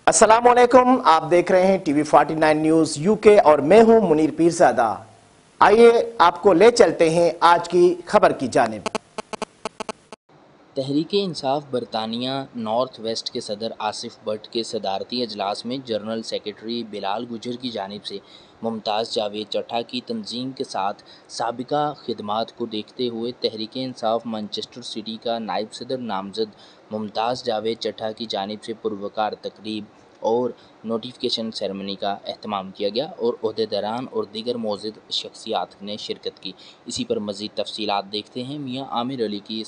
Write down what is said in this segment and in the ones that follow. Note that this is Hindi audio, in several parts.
अस्सलामुअलैकुम, आप देख रहे हैं टीवी 49 न्यूज यूके और मैं हूं मुनीर पीरजादा। आइए आपको ले चलते हैं आज की खबर की जानिब। तहरीक-ए-इंसाफ बरतानिया नॉर्थ वेस्ट के सदर आसिफ भट्ट के सदारती अजलास में जनरल सेक्रेटरी बिलाल गुजर की जानिब से मुमताज़ जावेद चट्ठा की तंजीम के साथ साबिका खिदमात को देखते हुए तहरीक-ए-इंसाफ मैनचेस्टर सिटी का नायब सदर नामज़द मुमताज़ जावेद चट्ठा की जानिब से पुरवकार तकरीब और नोटिफिकेशन सेरेमनी का एहतमाम किया गया और ओहदेदारान और दीगर मौजूद शख्सियात ने शिरकत की। इसी पर मज़ीद तफसीलात देखते हैं मियाँ आमिर अली की।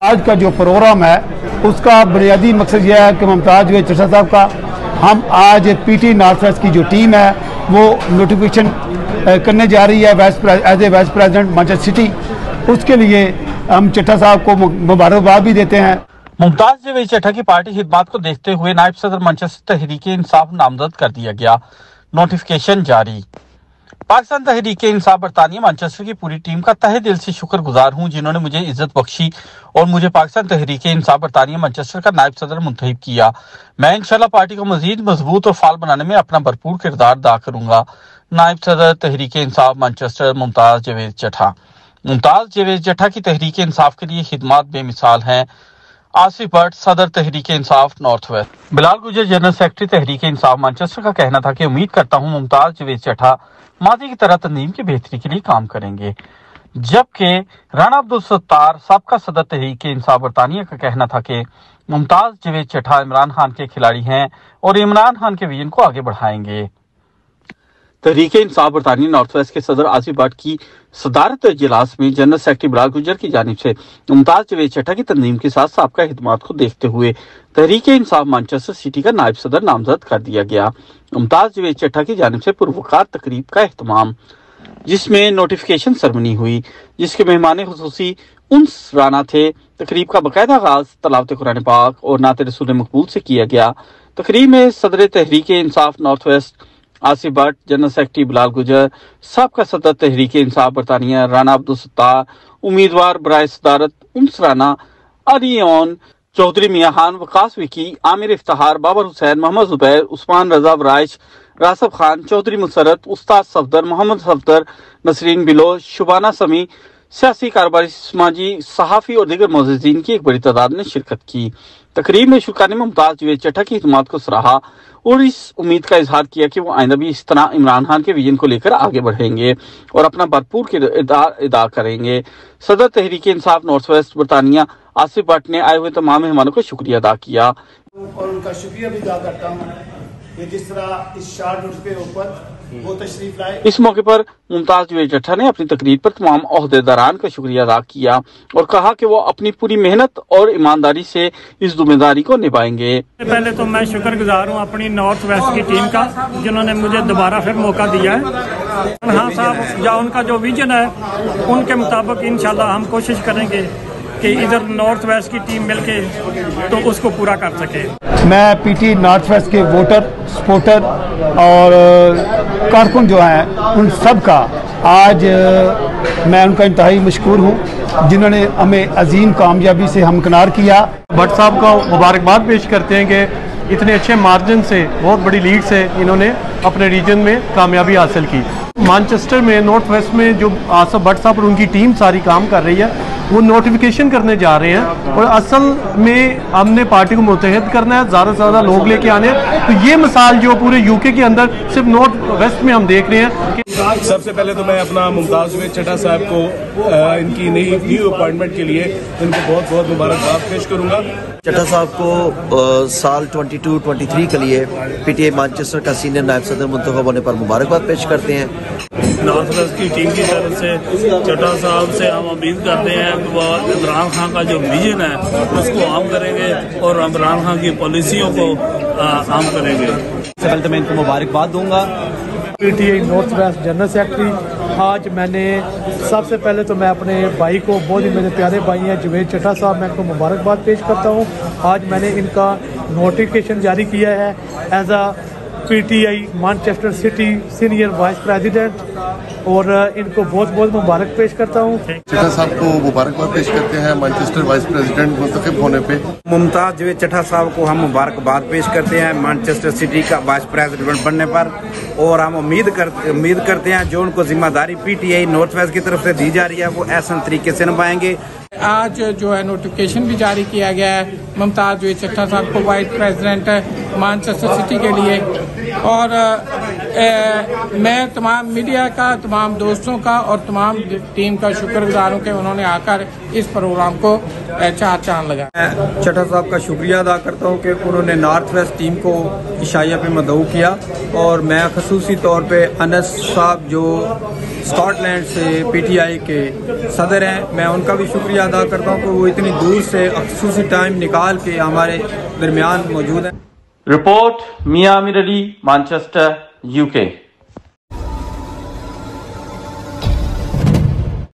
आज का जो प्रोग्राम है उसका बुनियादी मकसद यह है कि मुमताज़ जावेद चट्ठा साहब का हम आज पीटी नॉर्थ वेस्ट की जो टीम है वो नोटिफिकेशन करने जा रही है as a vice president Manchester City. उसके लिए हम चट्ठा साहब को मुबारकबाद भी देते हैं। मुमताज़ जावेद चट्ठा की पार्टी खिदमात को देखते हुए नायब सदर मैनचेस्टर तहरीक-ए-इंसाफ नामजद कर दिया गया। नोटिफिकेशन जारी। पाकिस्तान तहरीक-ए-इंसाफ बरतानिया मैनचेस्टर की पूरी टीम का तहे दिल से शुक्रगुजार हूं जिन्होंने मुझे इज्जत बख्शी और मुझे पाकिस्तान तहरीक-ए-इंसाफ बरतानिया मैनचेस्टर का नायब सदर मुंतखब किया। मैं इंशाल्लाह पार्टी को मजीद मजबूत और फाल बनाने में अपना भरपूर किरदार अदा करूंगा। नायब सदर तहरीक-ए-इंसाफ मैनचेस्टर मुमताज़ जावेद चट्ठा। मुमताज़ जावेद चट्ठा की तहरीक-ए-इंसाफ के लिए खिदमात बेमिसाल हैं। आसिफ भट्ट सदर तहरीक-ए-इंसाफ नॉर्थ वेस्ट। बिलाल गुजर जनरल सेक्रेटरी तहरीक-ए-इंसाफ मैनचेस्टर का कहना था कि उम्मीद करता हूं मुमताज़ जावेद चट्ठा माजी की तरह तंजीम की बेहतरी के लिए काम करेंगे, जबकि राणा अब्दुल सत्तार साबका सदर तहरीक-ए-इंसाफ बरतानिया का कहना था कि मुमताज़ जावेद चट्ठा इमरान खान के खिलाड़ी हैं और इमरान खान के विजन को आगे बढ़ाएंगे। तहरीक-ए-इंसाफ बरतानिया नॉर्थ वेस्ट के सदर आसिफ भट्ट की सदारत इजलास में जनरल सेक्रेटरी बिलाल गुजर की जानिब से मुमताज़ जावेद चट्ठा की तंजीम के साथ साबका खिदमात को देखते हुए तहरीक-ए-इंसाफ मैनचेस्टर सिटी का नायब सदर नामजद कर दिया गया। मुमताज़ जावेद चट्ठा की जानिब से पुरवकार तकरीब का एहतमाम, जिसमें नोटिफिकेशन सेरेमनी हुई, जिसके मेहमान खुसूसी उन्स राना थे। तकरीब का बाकायदा आगाज तलावत कुरान पाक और नात रसूल मकबूल से किया गया। तकरीब में सदर Tehreek-e-Insaf north west Asif Bhatt, general secretary Bilal गुजर, साबका सदर तहरीक-ए-इंसाफ बरतानिया राणा अब्दुल सत्तार, उम्मीदवार बराए सदारत उन्स राना, अरियन चौधरी, मियां खान, वकास विकी, आमिर इफ्तार, बाबर हुसैन, मोहम्मद जुबैर, उस्मान रजा वराइश, रासफ खान, चौधरी मुसरत, उस्ताद सफदर, मोहम्मद सफदर, नसरीन बिलोच, शुबाना समी, सियासी कारोबारी, समाजी, सहाफ़ी और दीगर मौजूदीन की एक बड़ी तादाद ने शिरकत की। तकरीब में शुरा ने मुमताज़ जावेद चट्ठा की खिदमात को सराहा और इस उम्मीद का इजहार किया कि वो आइंदा भी इस तरह इमरान खान के विजन को लेकर आगे बढ़ेंगे और अपना भरपूर किरदार अदा करेंगे। सदर तहरीक-ए-इंसाफ नॉर्थ वेस्ट बरतानिया आसिफ भट्ट ने आए हुए तमाम मेहमानों का शुक्रिया अदा किया और उनका शुक्रिया भी अदा करता हूँ कि जिस तरह इस शॉर्ट नोटिस के ऊपर वो तशरीफ लाए। इस मौके पर मुमताज़ जावेद चट्ठा ने अपनी तकरीर पर तमाम ओहदेदारान का शुक्रिया अदा किया और कहा कि वो अपनी पूरी मेहनत और ईमानदारी से इस जिम्मेदारी को निभाएंगे। पहले तो मैं शुक्रगुजार हूँ अपनी नॉर्थ वेस्ट की टीम का, जिन्होंने मुझे दोबारा फिर मौका दिया है। हाँ साहब, या उनका जो विजन है उनके मुताबिक इंशाल्लाह हम कोशिश करेंगे कि इधर नॉर्थ वेस्ट की टीम मिलके तो उसको पूरा कर सके। मैं पीटी नॉर्थ वेस्ट के वोटर, सपोर्टर और कारकुन जो हैं उन सब का आज मैं उनका इंतहाई मशकूर हूँ जिन्होंने हमें अजीम कामयाबी से हमकिनार किया। भट्ट साहब को मुबारकबाद पेश करते हैं कि इतने अच्छे मार्जिन से, बहुत बड़ी लीड से इन्होंने अपने रीजन में कामयाबी हासिल की। मैनचेस्टर में नॉर्थ वेस्ट में जो आसिफ भट्ट साहब और उनकी टीम सारी काम कर रही है, वो नोटिफिकेशन करने जा रहे हैं और असल में हमने पार्टी को मुतहद करना है, ज़्यादा से ज़्यादा लोग लेके आने हैं। तो ये मिसाल जो पूरे यूके के अंदर सिर्फ नॉर्थ वेस्ट में हम देख रहे हैं कि सबसे पहले तो मैं अपना मुमताज़ जावेद चट्ठा साहब को इनकी न्यू अपॉइंटमेंट के लिए इनको बहुत बहुत मुबारकबाद पेश करूंगा। चट्ठा साहब को साल 22-23 के लिए पीटीए मैनचेस्टर का सीनियर नायब सदर मुंतखब होने पर मुबारकबाद पेश करते हैं। नॉर्थ वेस्ट की टीम की तरफ से चट्ठा साहब से हम उम्मीद करते हैं कि वह इमरान खान का जो विजन है उसको आम करेंगे और इमरान खान की पॉलिसियों को आम करेंगे। सबसे पहले तो मैं इनको मुबारकबाद दूंगा। PTA north west general secretary, आज मैंने सबसे पहले तो मैं अपने भाई को, बहुत ही मेरे प्यारे भाई हैं जावेद चट्ठा साहब, मैं इनको मुबारकबाद पेश करता हूँ। आज मैंने इनका नोटिफिकेशन जारी किया है as a PTI Manchester City senior vice president और इनको बहुत बहुत मुबारक पेश करता हूँ। चट्टा साहब को मुबारकबाद पेश करते हैं मैनचेस्टर वाइस प्रेसिडेंट मुंतखब होने पे। मुमताज जावेद चट्टा साहब को हम मुबारकबाद पेश करते हैं मैनचेस्टर सिटी का वाइस प्रेसिडेंट बनने पर, और हम उम्मीद करते हैं जो उनको जिम्मेदारी पीटीआई नॉर्थ वेस्ट की तरफ से दी जा रही है वो ऐसा तरीके से निभाएंगे। आज जो है नोटिफिकेशन भी जारी किया गया है मुमताज जावेद चट्टा साहब को वाइस प्रेसिडेंट मैनचेस्टर सिटी के लिए, और मैं तमाम मीडिया का, तमाम दोस्तों का और तमाम टीम का शुक्रगुजार हूँ कि उन्होंने आकर इस प्रोग्राम को चार चांद लगाया। मैं चट्टा साहब का शुक्रिया अदा करता हूँ कि उन्होंने नॉर्थ वेस्ट टीम को इशाया पे मदऊ किया, और मैं खसूसी तौर पे अनस साहब जो स्कॉटलैंड से पीटीआई के सदर हैं, मैं उनका भी शुक्रिया अदा करता हूँ कि वो इतनी दूर से खसूसी टाइम निकाल के हमारे दरमियान मौजूद हैं। रिपोर्ट मियां आमिर अली, मैनचेस्टर, यूके।